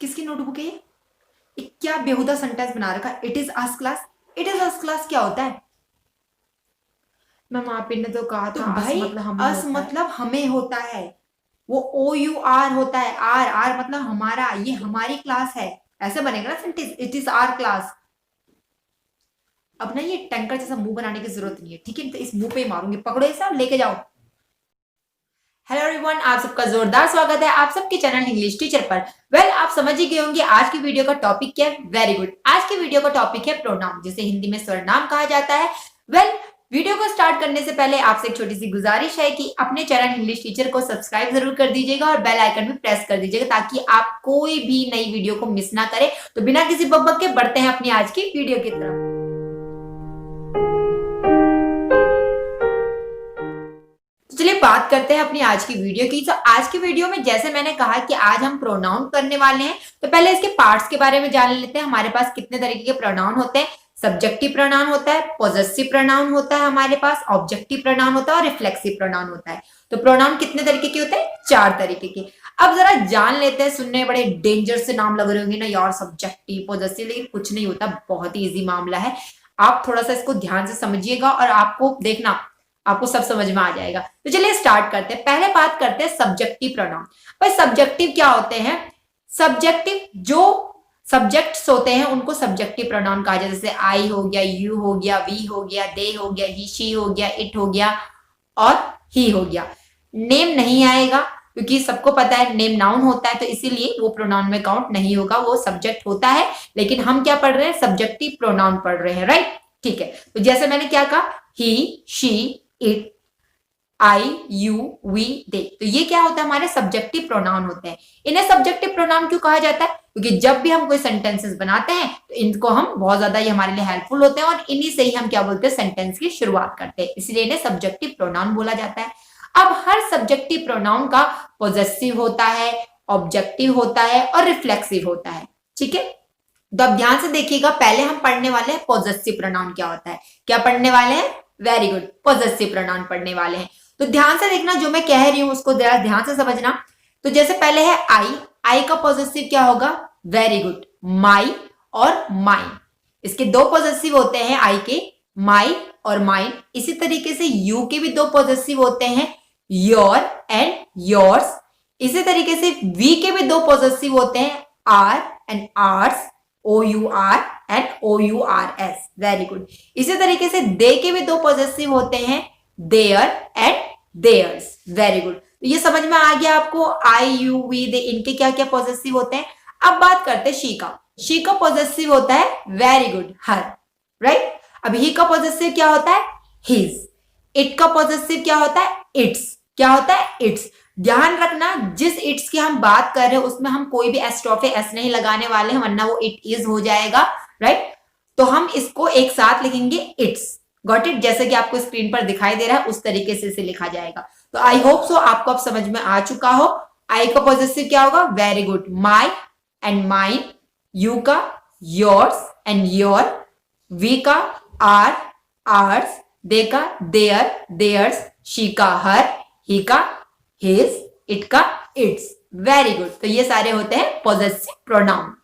किसकी नोटबुक है ये क्या बेहुदा सेंटेंस बना रखा है? It is us class. It is us class क्या होता है? मैम आप ही ने तो कहा तो था अस भाई मतलब हमें अस होता है। मतलब हमें होता है। वो ओ यू आर होता है। आर आर मतलब हमारा, ये हमारी क्लास है। ऐसे बनेगा ना sentence, it is our class. अब ना ये टैंकर जैसा मुंह बनाने की जरूरत नहीं है, ठीक है? तो इस मुंह पे ही मारूंगी, पकड़ो इसे लेके जाओ। हेलो एवरीवन, आप सबका जोरदार स्वागत है आप सबके चैनल इंग्लिश टीचर पर। आप समझ ही गए होंगे आज की वीडियो का टॉपिक क्या है। वेरी गुड, आज की वीडियो का टॉपिक है प्रोनाउन, जिसे हिंदी में सर्वनाम कहा जाता है। वीडियो को स्टार्ट करने से पहले आपसे एक छोटी सी गुजारिश है कि अपने चैनल इंग्लिश टीचर को सब्सक्राइब जरूर कर दीजिएगा और बेल आइकन भी प्रेस कर दीजिएगा, ताकि आप कोई भी नई वीडियो को मिस ना करें। तो बिना किसी बकबक के बढ़ते हैं अपनी आज की वीडियो की तरफ। चलिए बात करते हैं अपनी आज की वीडियो की। तो आज की वीडियो में जैसे मैंने कहा कि आज हम प्रोनाउन करने वाले हैं, तो पहले इसके पार्ट्स के बारे में जान लेते हैं। हमारे पास कितने तरीके के प्रोनाउन होते हैं। सब्जेक्टिव प्रोनाउन होता है, पॉजेसिव प्रोनाउन होता है, हमारे पास ऑब्जेक्टिव प्रोनाउन होता है और रिफ्लेक्सिव प्रोनाउन होता है। तो प्रोनाउन कितने तरीके के होते हैं? 4 तरीके के। अब जरा जान लेते हैं। सुनने बड़े डेंजर से नाम लग रहे होंगे ना यार, सब्जेक्टिव पॉजेसिव, लेकिन कुछ नहीं होता, बहुत ही इजी मामला है। आप थोड़ा सा इसको ध्यान से समझिएगा और आपको देखना, आपको सब समझ में आ जाएगा। तो चलिए स्टार्ट करते हैं। पहले बात करते हैं सब्जेक्टिव प्रोनाउन। भाई सब्जेक्टिव क्या होते हैं? सब्जेक्टिव जो सब्जेक्ट्स होते हैं उनको सब्जेक्टिव प्रोनाउन कहा जाता है। जैसे आई हो गया, यू हो गया, वी हो गया, दे हो गया, ही शी हो गया, इट हो गया और ही हो गया। नेम नहीं आएगा क्योंकि सबको पता है नेम नाउन होता है, तो इसीलिए वो प्रोनाउन में काउंट नहीं होगा, वो सब्जेक्ट होता है। लेकिन हम क्या पढ़ रहे हैं? सब्जेक्टिव प्रोनाउन पढ़ रहे हैं, राइट? ठीक है, तो जैसे मैंने क्या कहा, he, she, it, I, you, we, they, तो ये क्या होता है? हमारे सब्जेक्टिव प्रोनाउन होते हैं। इन्हें सब्जेक्टिव प्रोनाउन क्यों कहा जाता है? क्योंकि जब भी हम कोई सेंटेंसेस बनाते हैं तो इनको हम बहुत ज्यादा, ये हमारे लिए हेल्पफुल होते हैं और इन्हीं से ही हम क्या बोलते हैं? सेंटेंस की शुरुआत करते हैं, इसलिए इन्हें सब्जेक्टिव प्रोनाउन बोला जाता है। अब हर सब्जेक्टिव प्रोनाउन का पॉजेसिव होता है, ऑब्जेक्टिव होता है और रिफ्लेक्सिव होता है, ठीक है? तो अब ध्यान से देखिएगा, पहले हम पढ़ने वाले हैं पॉजेसिव प्रोनाउन क्या होता है। क्या पढ़ने वाले हैं? वेरी गुड, पॉजेसिव प्रोनाउन पढ़ने वाले हैं। तो ध्यान से देखना, जो मैं कह रही हूं उसको जरा ध्यान से समझना। तो जैसे पहले है आई, आई का पॉजेसिव क्या होगा? वेरी गुड, माई और माइन। इसके दो पॉजेसिव होते हैं आई के, माई और माइन। इसी तरीके से यू के भी दो पॉजेसिव होते हैं, योर एंड योर्स। इसी तरीके से वी के भी दो पॉजेसिव होते हैं, our and ours, O U R and O U R S. Very good. इसी तरीके से दे के भी दो पॉजेसिव होते हैं, their and theirs. Very good. तो ये समझ में आ गया आपको, आई, यू, वी, दे, इनके क्या क्या पॉजेसिव होते हैं। अब बात करते हैं शी का। शी का पॉजेसिव होता है, वेरी गुड, हर, राइट? अब ही का पॉजेसिव क्या होता है? हिज। इट का पॉजेसिव क्या होता है? इट्स। क्या होता है? इट्स। ध्यान रखना, जिस इट्स की हम बात कर रहे हैं उसमें हम कोई भी एस्ट्रोफे एस नहीं लगाने वाले हैं, वरना वो इट इज हो जाएगा, राइट? तो हम इसको एक साथ लिखेंगे, इट्स। Got it? जैसे कि आपको स्क्रीन पर दिखाई दे रहा है उस तरीके से इसे लिखा जाएगा। तो आई होप सो आपको अब समझ में आ चुका हो। आई का पॉजेसिव क्या होगा? Very good, my and mine. You का योर्स एंड योर। वी का आर, आर्स। दे का देयर, देयर्स। शी का हर, ही का हिज, इट का इट्स। Very good. तो ये सारे होते हैं पॉजेसिव प्रोनाउन।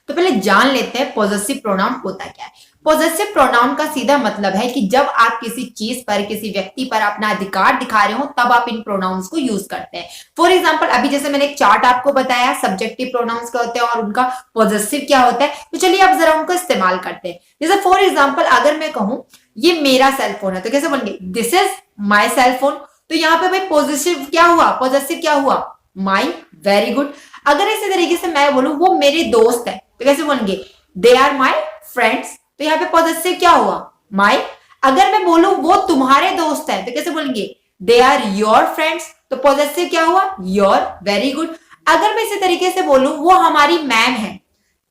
तो पहले जान लेते हैं पॉजेसिव प्रोनाउन होता क्या है। पॉजेसिव प्रोनाउन का सीधा मतलब है कि जब आप किसी चीज पर, किसी व्यक्ति पर अपना अधिकार दिखा रहे हो, तब आप इन प्रोनाउंस को यूज करते हैं। फॉर एग्जांपल, अभी जैसे मैंने एक चार्ट आपको बताया, सब्जेक्टिव प्रोनाउंस क्या होते हैं और उनका पॉजेसिव क्या होता है, तो चलिए अब जरा उनको इस्तेमाल करते हैं। जैसे फॉर एग्जाम्पल, अगर मैं कहूं ये मेरा सेलफोन है, तो कैसे बोलेंगे? This is my cellphone. तो यहाँ पे भाई पॉजिटिव क्या हुआ? पॉजेसिव क्या हुआ? माई। Very good. अगर इसी तरीके से मैं बोलूं वो मेरे दोस्त है, तो कैसे बोलेंगे? They are my friends. तो यहाँ पे पॉजेसिव क्या हुआ? माई। अगर मैं बोलूं वो तुम्हारे दोस्त है, तो कैसे बोलेंगे? They are your friends. तो पॉजेसिव क्या हुआ? योर। Very good. अगर मैं इसी तरीके से बोलूं वो हमारी मैम है,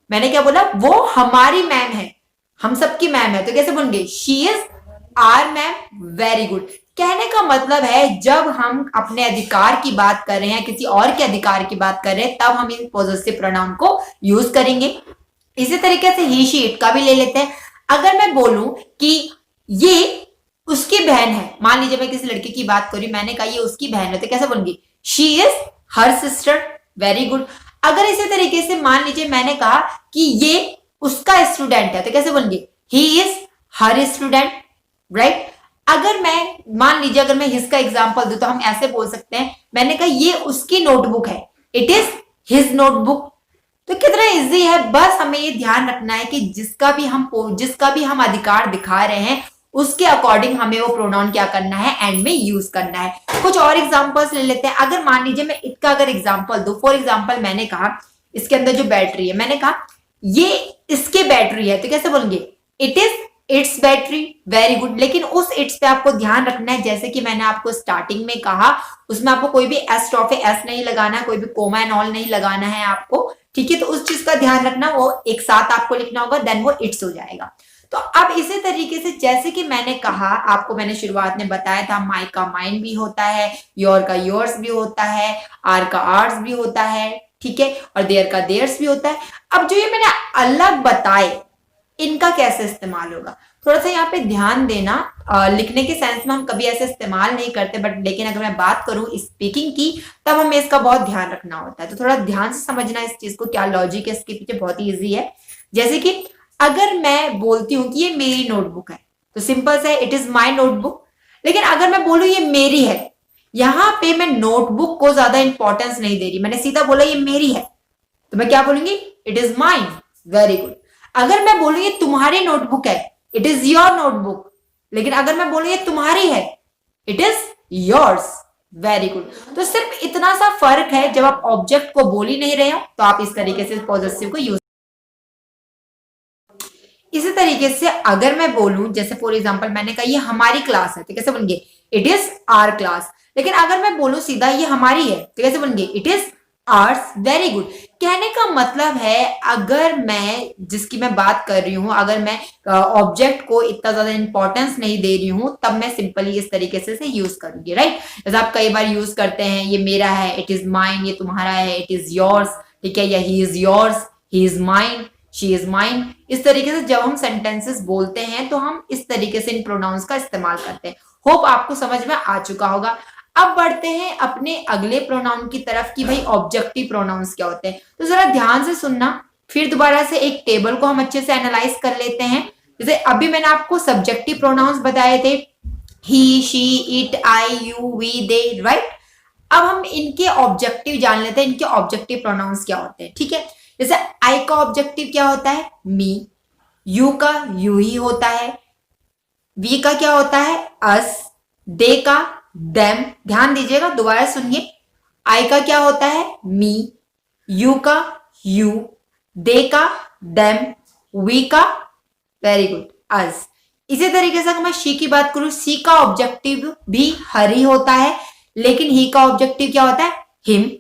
मैंने क्या बोला? वो हमारी मैम है, हम सबकी मैम है, तो कैसे बोलेंगे? She is our ma'am. Very good. कहने का मतलब है जब हम अपने अधिकार की बात कर रहे हैं, किसी और के अधिकार की बात कर रहे हैं, तब हम इन पॉजेसिव प्रोनाउन को यूज करेंगे। इसी तरीके से ही, शी, इट का भी ले लेते हैं। अगर मैं बोलूं कि ये उसकी बहन है, मान लीजिए मैं किसी लड़की की बात करी, मैंने कहा ये उसकी बहन है, तो कैसे बोलूंगी? She is her sister. Very good. अगर इसी तरीके से मान लीजिए मैंने कहा कि ये उसका स्टूडेंट है, तो कैसे बोलेंगे? He is her student, right? अगर मैं मान लीजिए अगर मैं हिज का एग्जांपल दूं तो हम ऐसे बोल सकते हैं, मैंने कहा ये उसकी नोटबुक है, इट इज हिज नोटबुक। तो कितना इजी है, बस हमें ये ध्यान रखना है कि जिसका भी हम अधिकार दिखा रहे हैं उसके अकॉर्डिंग हमें वो प्रोनाउन क्या करना है, एंड में यूज करना है। कुछ और एग्जांपल्स ले लेते हैं। अगर मान लीजिए मैं इट का अगर एग्जांपल दूं, फॉर एग्जांपल मैंने कहा इसके अंदर जो बैटरी है, मैंने कहा ये इसके बैटरी है, तो कैसे बोलेंगे? It is it's battery, very good. लेकिन उस इट्स पे आपको ध्यान रखना है, जैसे कि मैंने आपको स्टार्टिंग में कहा, उसमें आपको कोई भी एस्ट्रोफे एस नहीं लगाना है, कोई भी कोमा एंड ऑल नहीं लगाना है आपको, ठीक है? तो उस चीज का ध्यान रखना, वो एक साथ आपको लिखना होगा, देन वो इट्स हो जाएगा। तो अब इसी तरीके से जैसे कि मैंने कहा आपको, मैंने शुरुआत में बताया था, माई का माइन भी होता है, योर का योर्स भी होता है, आर का आर्स भी होता है, ठीक है, और देयर का देयर्स भी होता है। अब जो ये मैंने अलग बताए, इनका कैसे इस्तेमाल होगा, थोड़ा सा यहाँ पे ध्यान देना। लिखने के सेंस में हम कभी ऐसे इस्तेमाल नहीं करते, बट लेकिन अगर मैं बात करूं स्पीकिंग की, तब हमें इसका बहुत ध्यान रखना होता है। तो थोड़ा ध्यान से समझना इस चीज को, क्या लॉजिक है इसके पीछे, बहुत ही ईजी है। जैसे कि अगर मैं बोलती हूँ कि ये मेरी नोटबुक है, तो सिंपल से इट इज माई नोटबुक। लेकिन अगर मैं बोलूँ ये मेरी है, यहाँ पे मैं नोटबुक को ज्यादा इंपॉर्टेंस नहीं दे रही, मैंने सीधा बोला ये मेरी है, तो मैं क्या बोलूंगी? It is mine, very good. अगर मैं बोलूँ ये तुम्हारी नोटबुक है, इट इज योर नोटबुक। लेकिन अगर मैं बोलूँ ये तुम्हारी है, it is yours, very good. तो सिर्फ इतना सा फर्क है, जब आप ऑब्जेक्ट को बोल ही नहीं रहे हो तो आप इस तरीके से पॉजेसिव को यूज। इसी तरीके से अगर मैं बोलूं, जैसे फॉर एग्जांपल मैंने कहा ये हमारी क्लास है, तो कैसे बोलेंगे? It is our class. लेकिन अगर मैं बोलूं सीधा ये हमारी है, तो कैसे बोलेंगे? It is hours, very good. कहने का मतलब है, अगर मैं जिसकी मैं बात कर रही हूं, अगर मैं ऑब्जेक्ट को इतना ज्यादा इंपॉर्टेंस नहीं दे रही हूं, तब मैं सिंपली इस तरीके से यूज करूंगी, राइट? जैसे आप कई बार यूज करते हैं, ये मेरा है, इट इज माइन, ये तुम्हारा है, इट इज योर्स, ठीक है, या he is yours, he is mine, she is mine. इस तरीके से जब हम सेंटेंसेस बोलते हैं तो हम इस तरीके से इन प्रोनाउंस का इस्तेमाल करते हैं। होप आपको समझ में आ चुका होगा। अब बढ़ते हैं अपने अगले प्रोनाउन की तरफ कि भाई ऑब्जेक्टिव प्रोनाउंस क्या होते हैं। तो जरा ध्यान से सुनना, फिर दोबारा से एक टेबल को हम अच्छे से एनालाइज कर लेते हैं। जैसे अभी मैंने आपको सब्जेक्टिव प्रोनाउंस बताए थे, he, she, it, I, you, we, they, right? अब हम इनके ऑब्जेक्टिव जान लेते हैं, इनके ऑब्जेक्टिव प्रोनाउंस क्या होते हैं, ठीक है? जैसे आई का ऑब्जेक्टिव क्या होता है? मी। यू का यू ही होता है। वी का क्या होता है? अस। दे का देम। ध्यान दीजिएगा, दोबारा सुनिए। आई का क्या होता है? मी। यू का यू। दे का देम। वी का, वेरी गुड, अस। इसी तरीके से अगर मैं शी की बात करूं, सी का ऑब्जेक्टिव भी हर ही होता है, लेकिन ही का ऑब्जेक्टिव क्या होता है? हिम।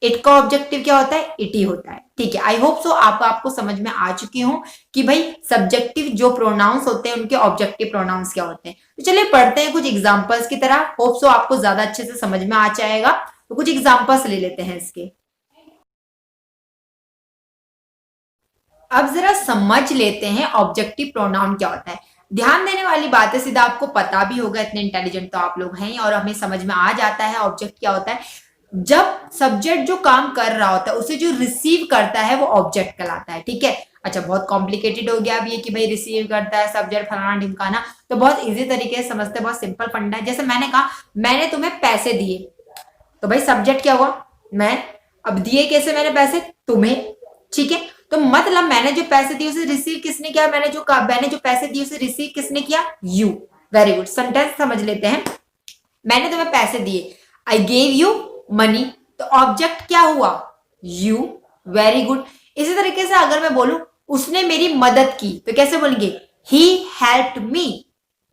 इट का ऑब्जेक्टिव क्या होता है? इट ही होता है, ठीक है। आई होप सो आपको समझ में आ चुकी हूं कि भाई सब्जेक्टिव जो प्रोनाउंस होते हैं उनके ऑब्जेक्टिव प्रोनाउंस क्या होते हैं। तो चलिए पढ़ते हैं कुछ एग्जांपल्स की तरह, होप सो आपको ज्यादा अच्छे से समझ में आ जाएगा। तो कुछ एग्जांपल्स ले लेते हैं इसके। अब जरा समझ लेते हैं ऑब्जेक्टिव प्रोनाउन क्या होता है। ध्यान देने वाली बात है, सीधा आपको पता भी होगा, इतने इंटेलिजेंट तो आप लोग हैं, और हमें समझ में आ जाता है ऑब्जेक्ट क्या होता है। जब सब्जेक्ट जो काम कर रहा होता है उसे जो रिसीव करता है वो ऑब्जेक्ट कहलाता है, ठीक है। अच्छा, बहुत कॉम्प्लिकेटेड हो गया अब ये कि भाई रिसीव करता है सब्जेक्ट फलाना ढिमकाना, तो बहुत इजी तरीके से समझते हैं, बहुत सिंपल फंडा है। जैसे मैंने कहा मैंने तुम्हें पैसे दिए, तो भाई सब्जेक्ट क्या हुआ? मैं। अब दिए कैसे मैंने पैसे? तुम्हें, ठीक है। तो मतलब मैंने जो पैसे दिए उसे रिसीव किसने किया? मैंने जो पैसे दिए उसे रिसीव किसने किया? यू। Very good. सेंटेंस समझ लेते हैं। मैंने तुम्हें पैसे दिए, आई गेव यू मनी, तो ऑब्जेक्ट क्या हुआ? यू। Very good. इसी तरीके से अगर मैं बोलूं उसने मेरी मदद की, तो कैसे बोलेंगे? ही हेल्प्ड मी,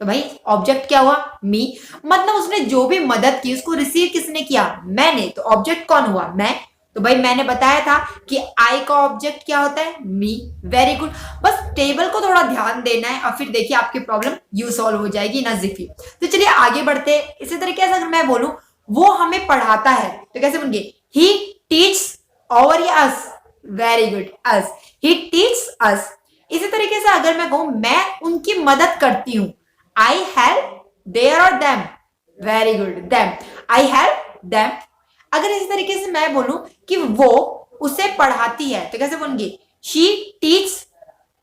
तो भाई ऑब्जेक्ट क्या हुआ? मी। मतलब उसने जो भी मदद की उसको रिसीव किसने किया? मैंने, तो ऑब्जेक्ट कौन हुआ? मैं। तो भाई मैंने बताया था कि आई का ऑब्जेक्ट क्या होता है? मी। Very good. बस टेबल को थोड़ा ध्यान देना है और फिर देखिए आपकी प्रॉब्लम यू सॉल्व हो जाएगी ना जिफी। तो चलिए आगे बढ़ते हैं। इसी तरीके से अगर मैं बोलूं वो हमें पढ़ाता है, तो कैसे बोलेंगे? He teach over us. Very good, us. He teach us. इसी तरीके से अगर मैं कहूं मैं उनकी मदद करती हूं, आई हेल्प देयर और them. Very good, them. I help them. अगर इसी तरीके से मैं बोलूं कि वो उसे पढ़ाती है, तो कैसे बोलेंगे? शी टीच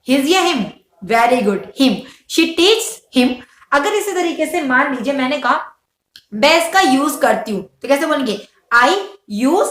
हिज या him? Very good, him. She teach him. अगर इसी तरीके से मान लीजिए मैंने कहा मैं इसका यूज करती हूं, तो कैसे बोलेंगे? आई यूज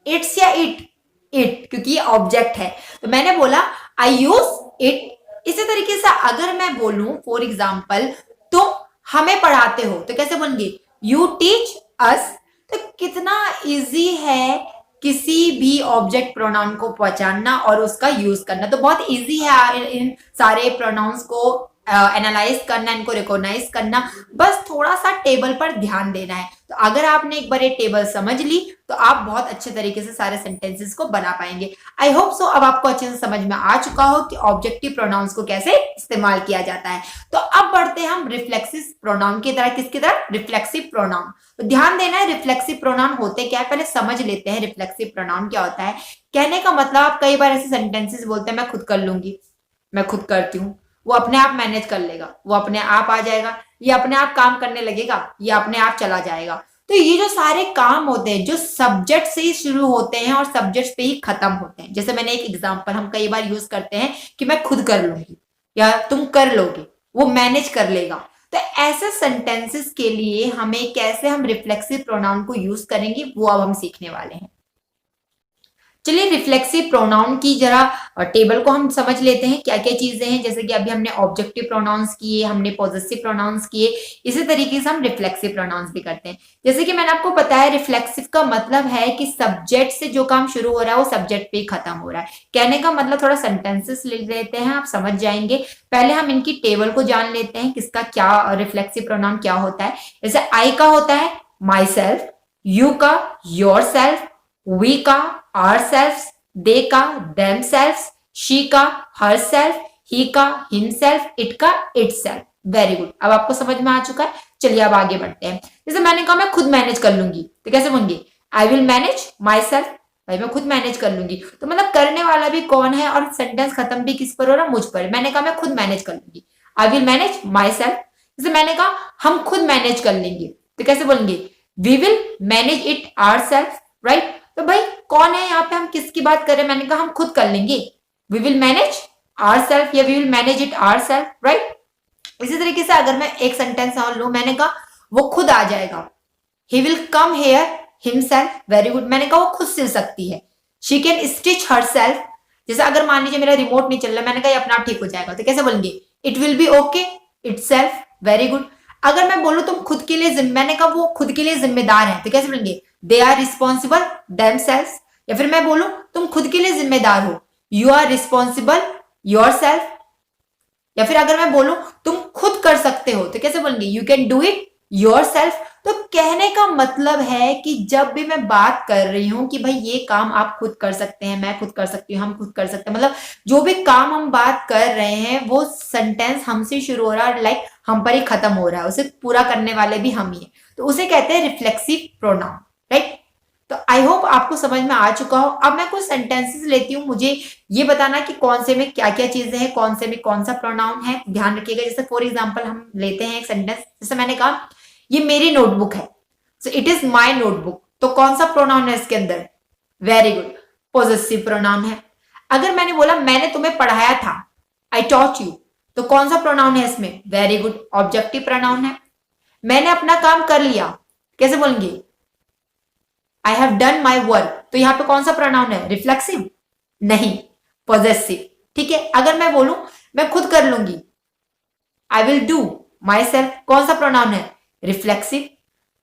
इट्स या इट, क्योंकि ये ऑब्जेक्ट है, तो मैंने बोला आई यूज इट। इसी तरीके से अगर मैं बोलूं फॉर एग्जाम्पल तुम हमें पढ़ाते हो, तो कैसे बोलेंगे? You teach us. तो कितना इजी है किसी भी ऑब्जेक्ट प्रोनाउन को पहचानना और उसका यूज करना, तो बहुत इजी है इन सारे प्रोनाउंस को एनालाइज करना, इनको रिकॉग्नाइज करना, बस थोड़ा सा टेबल पर ध्यान देना है। तो अगर आपने एक बार ये टेबल समझ ली तो आप बहुत अच्छे तरीके से सारे सेंटेंसेस को बना पाएंगे। आई होप सो अब आपको अच्छे से समझ में आ चुका हो कि ऑब्जेक्टिव प्रोनाउंस को कैसे इस्तेमाल किया जाता है। तो अब बढ़ते हैं हम रिफ्लेक्सिव प्रोनाउन की तरह। किसकी तरह? Reflexive pronoun. तो ध्यान देना है रिफ्लेक्सिव प्रोनाउन होते क्या है, पहले समझ लेते हैं रिफ्लेक्सिव प्रोनाउन क्या होता है। कहने का मतलब आप कई बार ऐसे सेंटेंसेस बोलते हैं मैं खुद कर लूंगी, मैं खुद करती हूँ, वो अपने आप मैनेज कर लेगा, वो अपने आप आ जाएगा, ये अपने आप काम करने लगेगा, ये अपने आप चला जाएगा। तो ये जो सारे काम होते हैं जो सब्जेक्ट से ही शुरू होते हैं और सब्जेक्ट पे ही खत्म होते हैं, जैसे मैंने एक एग्जांपल हम कई बार यूज करते हैं कि मैं खुद कर लूंगी या तुम कर लोगे, वो मैनेज कर लेगा। तो ऐसे सेंटेंसेस के लिए हमें कैसे हम रिफ्लेक्सिव प्रोनाउन को यूज करेंगे वो अब हम सीखने वाले हैं। चलिए रिफ्लेक्सिव प्रोनाउन की जरा टेबल को हम समझ लेते हैं क्या क्या चीजें हैं। जैसे कि अभी हमने ऑब्जेक्टिव प्रोनाउंस किए, हमने पॉजेसिव प्रोनाउंस किए, इसी तरीके से हम रिफ्लेक्सिव प्रोनाउंस भी करते हैं। जैसे कि मैंने आपको बताया रिफ्लेक्सिव का मतलब है कि सब्जेक्ट से जो काम शुरू हो रहा है वो सब्जेक्ट पे ही खत्म हो रहा है। कहने का मतलब थोड़ा सेंटेंसेस ले लेते हैं, आप समझ जाएंगे। पहले हम इनकी टेबल को जान लेते हैं किसका क्या रिफ्लेक्सिव प्रोनाउन क्या होता है। जैसे आई का होता है माई सेल्फ, यू का योर सेल्फ, वी का ourselves, they का themselves, she का herself, he का himself, it का itself। वेरी गुड, अब आपको समझ में आ चुका है। चलिए अब आगे बढ़ते हैं। जैसे मैंने कहा मैं खुद मैनेज कर लूंगी, तो कैसे बोलेंगे? I will manage my self. भाई मैं खुद मैनेज कर लूंगी, तो मतलब करने वाला भी कौन है और सेंटेंस खत्म भी किस पर हो रहा? मुझ पर। मैंने कहा मैं खुद मैनेज कर लूंगी, I will manage my self. जैसे मैंने कहा हम खुद मैनेज कर लेंगे, तो कैसे बोलेंगे? We will manage it ourselves, right. तो भाई कौन है यहाँ पे, हम किसकी बात कर रहे हैं? मैंने कहा हम खुद कर लेंगे, वी विल मैनेज आवरसेल्फ या we will manage it ourselves, right. इसी तरीके से अगर मैं एक सेंटेंस और लूं, मैंने कहा वो खुद आ जाएगा, he will come here himself. Very good, मैंने कहा वो खुद सिल सकती है, शी कैन स्टिच हरसेल्फ। जैसे अगर मान लीजिए मेरा रिमोट नहीं चल रहा, मैंने कहा ये अपना आप ठीक हो जाएगा, तो कैसे बोलेंगे? It will be okay itself. Very good. अगर मैं बोलूं तुम खुद के लिए मैंने कहा वो खुद के लिए जिम्मेदार है, तो कैसे बोलेंगे? They are responsible themselves. या फिर मैं बोलूं तुम खुद के लिए जिम्मेदार हो, यू आर रिस्पॉन्सिबल योरसेल्फ। या फिर अगर मैं बोलूं तुम खुद कर सकते हो, तो कैसे बोलेंगे? You can do it yourself. तो कहने का मतलब है कि जब भी मैं बात कर रही हूं कि भाई ये काम आप खुद कर सकते हैं, मैं खुद कर सकती हूँ, हम खुद कर सकते हैं, मतलब जो भी काम हम बात कर रहे हैं वो सेंटेंस हमसे शुरू हो रहा है, लाइक हम पर ही खत्म हो रहा है, उसे पूरा करने वाले भी हम ही है, तो उसे कहते हैं रिफ्लेक्सिव प्रोनाउन, राइट। तो आई होप आपको समझ में आ चुका हो। अब मैं कुछ सेंटेंसेस लेती हूँ, मुझे ये बताना कि कौन से में क्या क्या चीजें हैं, कौन से में कौन सा प्रोनाउन है, ध्यान रखिएगा। जैसे फॉर एग्जाम्पल हम लेते हैं एक सेंटेंस, जैसे मैंने कहा ये मेरी नोटबुक है, so it is my notebook, तो कौन सा प्रोनाउन है इसके अंदर? वेरी गुड, पॉजेसिव प्रोनाउन है। अगर मैंने बोला मैंने तुम्हें पढ़ाया था, आई टॉट यू, तो कौन सा प्रोनाउन है इसमें? वेरी गुड, ऑब्जेक्टिव प्रोनाउन है। मैंने अपना काम कर लिया, कैसे बोलेंगे? I have done my work, तो यहां पे कौन सा प्रोनाउन है? रिफ्लेक्सिव? नहीं, पॉजेसिव। ठीक है। अगर मैं बोलूं मैं खुद कर लूंगी, I will do my self, कौन सा प्रोनाउन है? रिफ्लेक्सिव।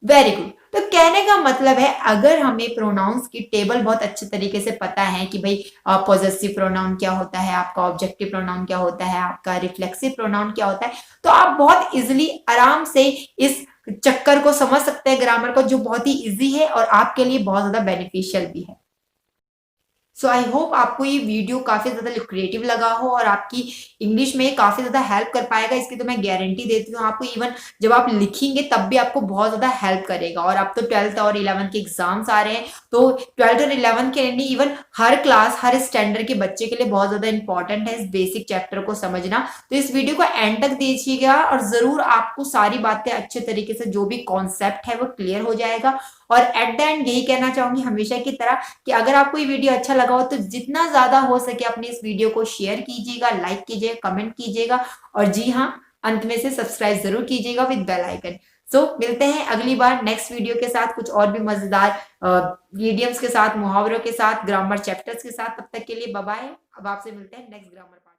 Very good. तो कहने का मतलब है अगर हमें प्रोनाउंस की टेबल बहुत अच्छे तरीके से पता है कि भाई पॉजेसिव प्रोनाउन क्या होता है, आपका ऑब्जेक्टिव प्रोनाउन क्या होता है, आपका रिफ्लेक्सिव प्रोनाउन क्या होता है, तो आप बहुत इजीली आराम से इस चक्कर को समझ सकते हैं, ग्रामर को, जो बहुत ही इजी है और आपके लिए बहुत ज्यादा बेनिफिशियल भी है। सो आई होप आपको ये वीडियो काफी ज्यादा लुक्रेटिव लगा हो और आपकी इंग्लिश में काफी ज्यादा हेल्प कर पाएगा, इसकी तो मैं गारंटी देती हूँ आपको। इवन जब आप लिखेंगे तब भी आपको बहुत ज्यादा हेल्प करेगा। और अब तो 12th और 11th के एग्जाम्स आ रहे हैं, तो 12th और 11th के लिए इवन हर क्लास हर स्टैंडर्ड के बच्चे के लिए बहुत ज्यादा इंपॉर्टेंट है इस बेसिक चैप्टर को समझना। तो इस वीडियो को एंड तक देखिएगा और जरूर आपको सारी बातें अच्छे तरीके से जो भी कॉन्सेप्ट है वो क्लियर हो जाएगा और एट द एंड यही कहना चाहूंगी हमेशा की तरह कि अगर आपको ये वीडियो अच्छा लगा हो तो जितना ज्यादा हो सके अपनी इस वीडियो को शेयर कीजिएगा, लाइक कीजिएगा, कमेंट कीजिएगा और जी हाँ, अंत में से सब्सक्राइब जरूर कीजिएगा विद बेल आइकन। सो मिलते हैं अगली बार नेक्स्ट वीडियो के साथ कुछ और भी मजेदार मीडियम्स के साथ, मुहावरों के साथ, ग्रामर चैप्टर्स के साथ। तब तक के लिए बाय बाय। अब आपसे मिलते हैं नेक्स्ट ग्रामर पार्ट।